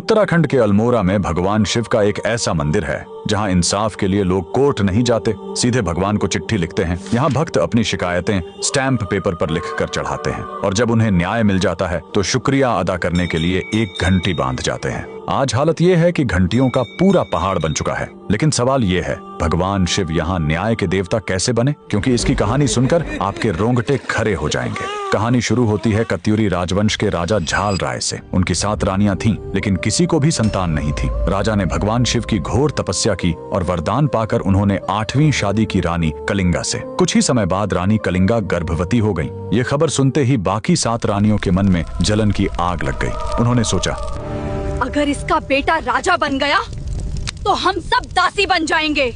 उत्तराखंड के अल्मोड़ा में भगवान शिव का एक ऐसा मंदिर है जहां इंसाफ के लिए लोग कोर्ट नहीं जाते, सीधे भगवान को चिट्ठी लिखते हैं। यहाँ भक्त अपनी शिकायतें स्टैंप पेपर पर लिखकर चढ़ाते हैं और जब उन्हें न्याय मिल जाता है तो शुक्रिया अदा करने के लिए एक घंटी बांध जाते हैं। आज हालत ये है कि घंटियों का पूरा पहाड़ बन चुका है, लेकिन सवाल ये है, भगवान शिव यहाँ न्याय के देवता कैसे बने? क्योंकि इसकी कहानी सुनकर आपके रोंगटे खड़े हो जाएंगे। कहानी शुरू होती है कत्यूरी राजवंश के राजा झाल राय से। उनकी 7 रानियां थीं, लेकिन किसी को भी संतान नहीं थी। राजा ने भगवान शिव की घोर तपस्या की और वरदान पाकर उन्होंने 8वीं शादी की रानी कलिंगा से। कुछ ही समय बाद रानी कलिंगा गर्भवती हो गई। ये खबर सुनते ही बाकी 7 रानियों के मन में जलन की आग लग गई। उन्होंने सोचा, अगर इसका बेटा राजा बन गया तो हम सब दासी बन जाएंगे।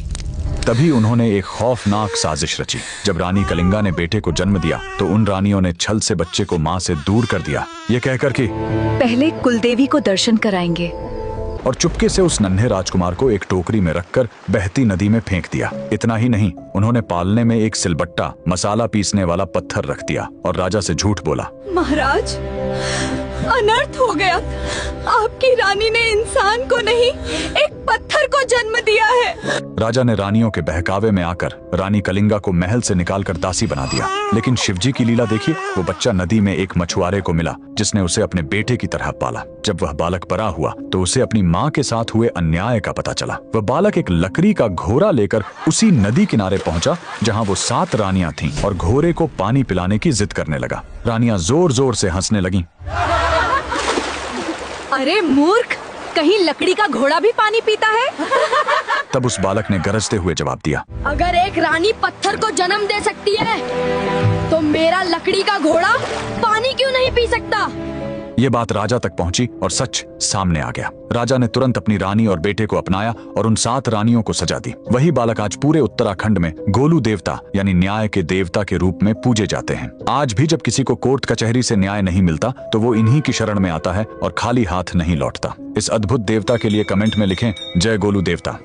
तभी उन्होंने एक खौफनाक साजिश रची। जब रानी कलिंगा ने बेटे को जन्म दिया तो उन रानियों ने छल से बच्चे को मां से दूर कर दिया, ये कहकर कि पहले कुलदेवी को दर्शन कराएंगे, और चुपके से उस नन्हे राजकुमार को एक टोकरी में रखकर बहती नदी में फेंक दिया। इतना ही नहीं, उन्होंने पालने में एक सिलबट्टा, मसाला पीसने वाला पत्थर रख दिया और राजा से झूठ बोला, महाराज अनर्थ हो गया, आपकी रानी ने इंसान को नहीं एक पत्थर को जन्म दिया है। राजा ने रानियों के बहकावे में आकर रानी कलिंगा को महल से निकालकर दासी बना दिया। लेकिन शिवजी की लीला देखिए, वो बच्चा नदी में एक मछुआरे को मिला जिसने उसे अपने बेटे की तरह पाला। जब वह बालक बड़ा हुआ तो उसे अपनी माँ के साथ हुए अन्याय का पता चला। वह बालक एक लकड़ी का घोड़ा लेकर उसी नदी किनारे पहुंचा जहाँ वो 7 रानियां थीं और घोड़े को पानी पिलाने की जिद करने लगा। रानियां जोर जोर से हंसने लगीं। अरे मूर्ख, कहीं लकड़ी का घोड़ा भी पानी पीता है? तब उस बालक ने गरजते हुए जवाब दिया, अगर एक रानी पत्थर को जन्म दे सकती है तो मेरा लकड़ी का घोड़ा पानी क्यों नहीं पी सकता? ये बात राजा तक पहुंची और सच सामने आ गया। राजा ने तुरंत अपनी रानी और बेटे को अपनाया और उन 7 रानियों को सजा दी। वही बालक आज पूरे उत्तराखंड में गोलू देवता यानी न्याय के देवता के रूप में पूजे जाते हैं। आज भी जब किसी को कोर्ट कचहरी से न्याय नहीं मिलता तो वो इन्हीं की शरण में आता है और खाली हाथ नहीं लौटता। इस अद्भुत देवता के लिए कमेंट में लिखें, जय गोलू देवता।